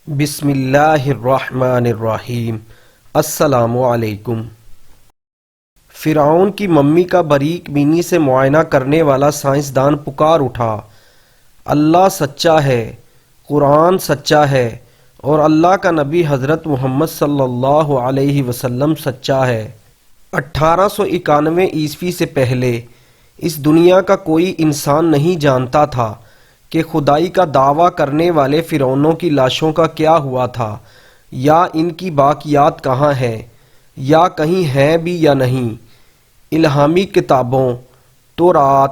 بسم اللہ الرحمن الرحیم۔ السلام علیکم۔ فرعون کی ممی کا باریک بینی سے معائنہ کرنے والا سائنسدان پکار اٹھا، اللہ سچا ہے، قرآن سچا ہے اور اللہ کا نبی حضرت محمد صلی اللہ علیہ وسلم سچا ہے۔ 1891 عیسوی سے پہلے اس دنیا کا کوئی انسان نہیں جانتا تھا کہ خدائی کا دعویٰ کرنے والے فرعونوں کی لاشوں کا کیا ہوا تھا، یا ان کی باقیات کہاں ہیں، یا کہیں ہیں بھی یا نہیں۔ الہامی کتابوں تورات،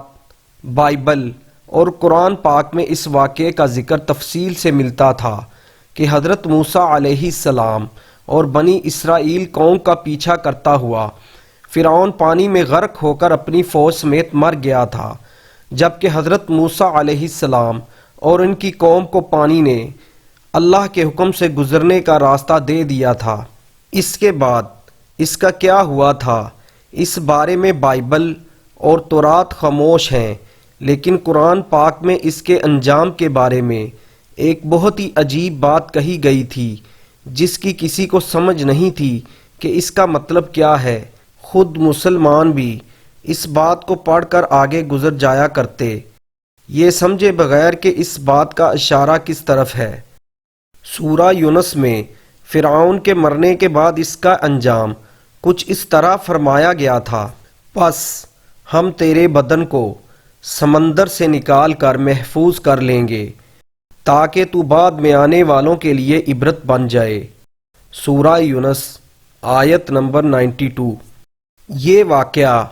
بائبل اور قرآن پاک میں اس واقعے کا ذکر تفصیل سے ملتا تھا کہ حضرت موسیٰ علیہ السلام اور بنی اسرائیل قوم کا پیچھا کرتا ہوا فرعون پانی میں غرق ہو کر اپنی فوج سمیت مر گیا تھا، جبکہ حضرت موسیٰ علیہ السلام اور ان کی قوم کو پانی نے اللہ کے حکم سے گزرنے کا راستہ دے دیا تھا۔ اس کے بعد اس کا کیا ہوا تھا، اس بارے میں بائبل اور تورات خاموش ہیں، لیکن قرآن پاک میں اس کے انجام کے بارے میں ایک بہت ہی عجیب بات کہی گئی تھی جس کی کسی کو سمجھ نہیں تھی کہ اس کا مطلب کیا ہے۔ خود مسلمان بھی اس بات کو پڑھ کر آگے گزر جایا کرتے، یہ سمجھے بغیر کہ اس بات کا اشارہ کس طرف ہے۔ سورہ یونس میں فرعون کے مرنے کے بعد اس کا انجام کچھ اس طرح فرمایا گیا تھا، پس ہم تیرے بدن کو سمندر سے نکال کر محفوظ کر لیں گے تاکہ تو بعد میں آنے والوں کے لیے عبرت بن جائے۔ سورہ یونس آیت نمبر 92۔ یہ واقعہ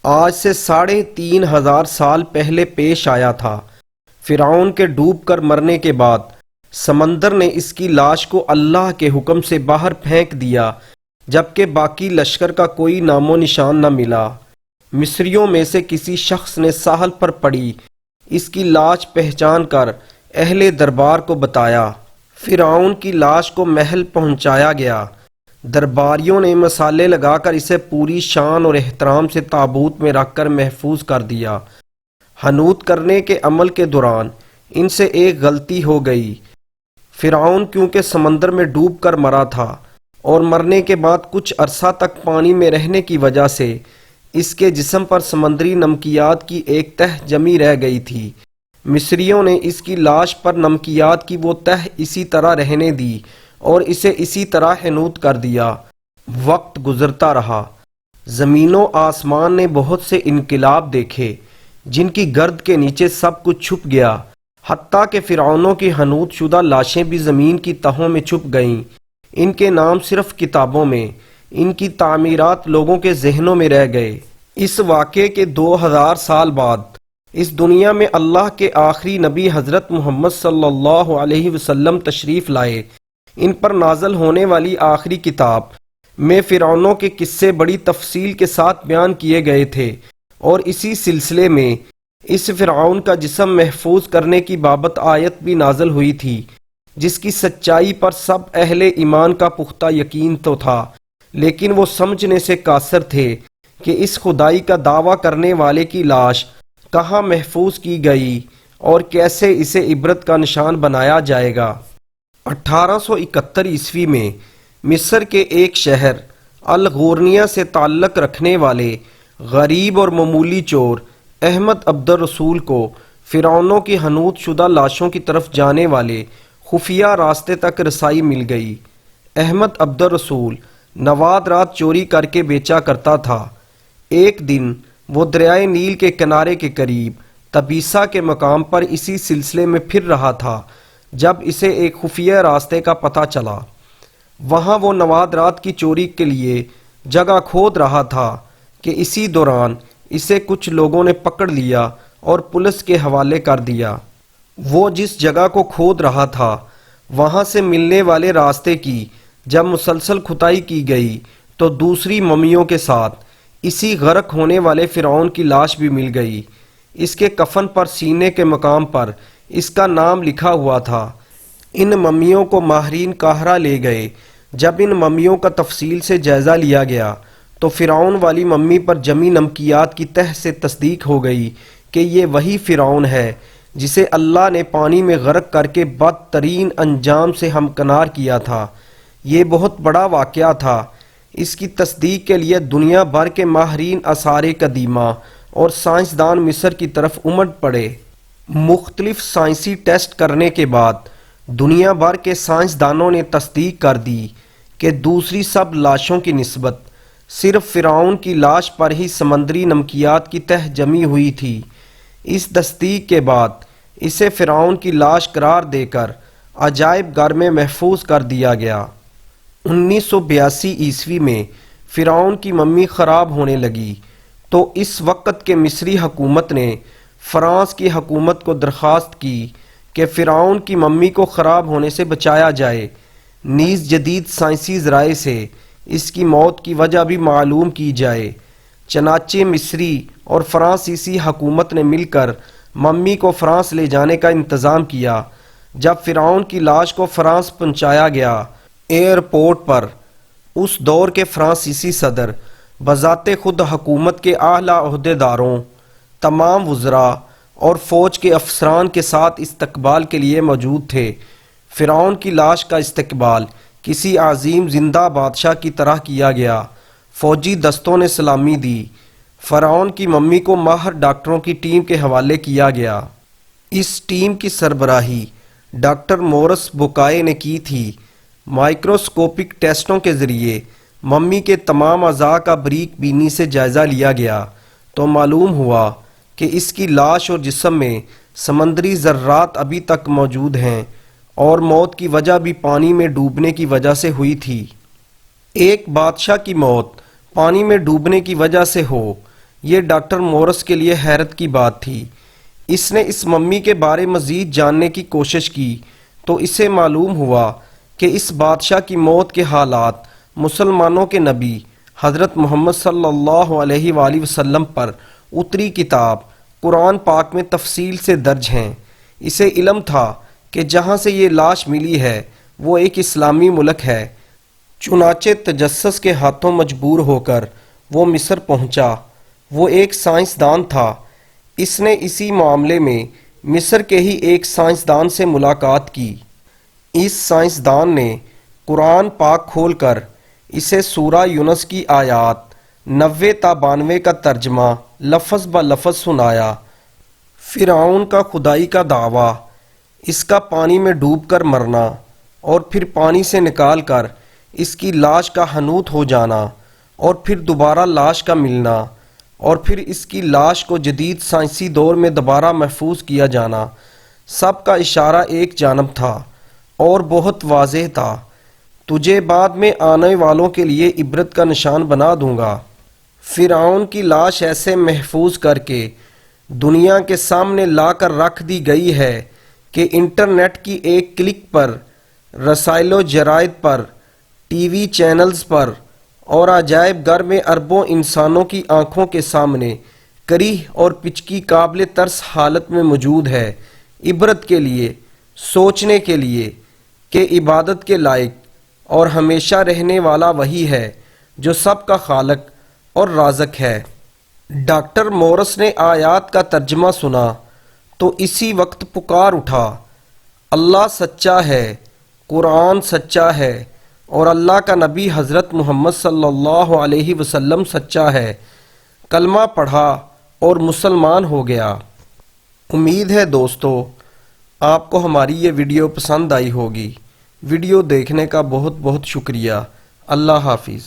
آج سے 3500 سال پہلے پیش آیا تھا۔ فرعون کے ڈوب کر مرنے کے بعد سمندر نے اس کی لاش کو اللہ کے حکم سے باہر پھینک دیا، جبکہ باقی لشکر کا کوئی نام و نشان نہ ملا۔ مصریوں میں سے کسی شخص نے ساحل پر پڑی اس کی لاش پہچان کر اہل دربار کو بتایا۔ فرعون کی لاش کو محل پہنچایا گیا۔ درباریوں نے مسالے لگا کر اسے پوری شان اور احترام سے تابوت میں رکھ کر محفوظ کر دیا۔ حنوط کرنے کے عمل کے دوران ان سے ایک غلطی ہو گئی۔ فرعون کیونکہ سمندر میں ڈوب کر مرا تھا اور مرنے کے بعد کچھ عرصہ تک پانی میں رہنے کی وجہ سے اس کے جسم پر سمندری نمکیات کی ایک تہ جمی رہ گئی تھی۔ مصریوں نے اس کی لاش پر نمکیات کی وہ تہ اسی طرح رہنے دی اور اسے اسی طرح حنوط کر دیا۔ وقت گزرتا رہا، زمین و آسمان نے بہت سے انقلاب دیکھے جن کی گرد کے نیچے سب کچھ چھپ گیا، حتیٰ کہ فرعونوں کی حنوط شدہ لاشیں بھی زمین کی تہوں میں چھپ گئیں۔ ان کے نام صرف کتابوں میں، ان کی تعمیرات لوگوں کے ذہنوں میں رہ گئے۔ اس واقعے کے 2000 سال بعد اس دنیا میں اللہ کے آخری نبی حضرت محمد صلی اللہ علیہ وسلم تشریف لائے۔ ان پر نازل ہونے والی آخری کتاب میں فرعونوں کے قصے بڑی تفصیل کے ساتھ بیان کیے گئے تھے، اور اسی سلسلے میں اس فرعون کا جسم محفوظ کرنے کی بابت آیت بھی نازل ہوئی تھی، جس کی سچائی پر سب اہل ایمان کا پختہ یقین تو تھا، لیکن وہ سمجھنے سے قاصر تھے کہ اس خدائی کا دعویٰ کرنے والے کی لاش کہاں محفوظ کی گئی اور کیسے اسے عبرت کا نشان بنایا جائے گا۔ 1871 عیسوی میں مصر کے ایک شہر الغورنیہ سے تعلق رکھنے والے غریب اور معمولی چور احمد عبد الرسول کو فرعونوں کی حنوط شدہ لاشوں کی طرف جانے والے خفیہ راستے تک رسائی مل گئی۔ احمد عبد الرسول نوادرات چوری کر کے بیچا کرتا تھا۔ ایک دن وہ دریائے نیل کے کنارے کے قریب تبیسا کے مقام پر اسی سلسلے میں پھر رہا تھا جب اسے ایک خفیہ راستے کا پتہ چلا۔ وہاں وہ نوادرات کی چوری کے لیے جگہ کھود رہا تھا کہ اسی دوران اسے کچھ لوگوں نے پکڑ لیا اور پولیس کے حوالے کر دیا۔ وہ جس جگہ کو کھود رہا تھا وہاں سے ملنے والے راستے کی جب مسلسل کھدائی کی گئی تو دوسری ممیوں کے ساتھ اسی غرق ہونے والے فرعون کی لاش بھی مل گئی۔ اس کے کفن پر سینے کے مقام پر اس کا نام لکھا ہوا تھا۔ ان ممیوں کو ماہرین قاہرہ لے گئے۔ جب ان ممیوں کا تفصیل سے جائزہ لیا گیا تو فرعون والی ممی پر جمی نمکیات کی تہ سے تصدیق ہو گئی کہ یہ وہی فرعون ہے جسے اللہ نے پانی میں غرق کر کے بدترین انجام سے ہمکنار کیا تھا۔ یہ بہت بڑا واقعہ تھا۔ اس کی تصدیق کے لیے دنیا بھر کے ماہرین آثار قدیمہ اور سائنسدان مصر کی طرف امٹ پڑے۔ مختلف سائنسی ٹیسٹ کرنے کے بعد دنیا بھر کے سائنسدانوں نے تصدیق کر دی کہ دوسری سب لاشوں کی نسبت صرف فرعون کی لاش پر ہی سمندری نمکیات کی تہ جمی ہوئی تھی۔ اس تصدیق کے بعد اسے فرعون کی لاش قرار دے کر عجائب گھر میں محفوظ کر دیا گیا۔ 1982 عیسوی میں فرعون کی ممی خراب ہونے لگی تو اس وقت کے مصری حکومت نے فرانس کی حکومت کو درخواست کی کہ فرعون کی ممی کو خراب ہونے سے بچایا جائے، نیز جدید سائنسی ذرائع سے اس کی موت کی وجہ بھی معلوم کی جائے۔ چنانچہ مصری اور فرانسیسی حکومت نے مل کر ممی کو فرانس لے جانے کا انتظام کیا۔ جب فرعون کی لاش کو فرانس پہنچایا گیا، ایئرپورٹ پر اس دور کے فرانسیسی صدر بذات خود حکومت کے اعلیٰ عہدیداروں، تمام وزراء اور فوج کے افسران کے ساتھ استقبال کے لیے موجود تھے۔ فرعون کی لاش کا استقبال کسی عظیم زندہ بادشاہ کی طرح کیا گیا۔ فوجی دستوں نے سلامی دی۔ فرعون کی ممی کو ماہر ڈاکٹروں کی ٹیم کے حوالے کیا گیا۔ اس ٹیم کی سربراہی ڈاکٹر مورس بوکائے نے کی تھی۔ مائکروسکوپک ٹیسٹوں کے ذریعے ممی کے تمام اعضاء کا بریک بینی سے جائزہ لیا گیا تو معلوم ہوا کہ اس کی لاش اور جسم میں سمندری ذرات ابھی تک موجود ہیں اور موت کی وجہ بھی پانی میں ڈوبنے کی وجہ سے ہوئی تھی۔ ایک بادشاہ کی موت پانی میں ڈوبنے کی وجہ سے ہو، یہ ڈاکٹر مورس کے لیے حیرت کی بات تھی۔ اس نے اس ممی کے بارے مزید جاننے کی کوشش کی تو اسے معلوم ہوا کہ اس بادشاہ کی موت کے حالات مسلمانوں کے نبی حضرت محمد صلی اللہ علیہ وآلہ وسلم پر اتری کتاب قرآن پاک میں تفصیل سے درج ہیں۔ اسے علم تھا کہ جہاں سے یہ لاش ملی ہے وہ ایک اسلامی ملک ہے۔ چنانچہ تجسس کے ہاتھوں مجبور ہو کر وہ مصر پہنچا۔ وہ ایک سائنسدان تھا۔ اس نے اسی معاملے میں مصر کے ہی ایک سائنسدان سے ملاقات کی۔ اس سائنسدان نے قرآن پاک کھول کر اسے سورہ یونس کی آیات 90 تا 92 کا ترجمہ لفظ بہ لفظ سنایا۔ فرعون کا خدائی کا دعویٰ، اس کا پانی میں ڈوب کر مرنا اور پھر پانی سے نکال کر اس کی لاش کا حنوط ہو جانا اور پھر دوبارہ لاش کا ملنا اور پھر اس کی لاش کو جدید سائنسی دور میں دوبارہ محفوظ کیا جانا، سب کا اشارہ ایک جانب تھا اور بہت واضح تھا۔ تجھے بعد میں آنے والوں کے لیے عبرت کا نشان بنا دوں گا۔ فرعون کی لاش ایسے محفوظ کر کے دنیا کے سامنے لا کر رکھ دی گئی ہے کہ انٹرنیٹ کی ایک کلک پر، رسائل و جرائد پر، ٹی وی چینلز پر اور عجائب گھر میں اربوں انسانوں کی آنکھوں کے سامنے کریہ اور پچکی قابل ترس حالت میں موجود ہے، عبرت کے لیے، سوچنے کے لیے کہ عبادت کے لائق اور ہمیشہ رہنے والا وہی ہے جو سب کا خالق اور رازق ہے۔ ڈاکٹر مورس نے آیات کا ترجمہ سنا تو اسی وقت پکار اٹھا، اللہ سچا ہے، قرآن سچا ہے اور اللہ کا نبی حضرت محمد صلی اللہ علیہ وسلم سچا ہے۔ کلمہ پڑھا اور مسلمان ہو گیا۔ امید ہے دوستو آپ کو ہماری یہ ویڈیو پسند آئی ہوگی۔ ویڈیو دیکھنے کا بہت بہت شکریہ۔ اللہ حافظ۔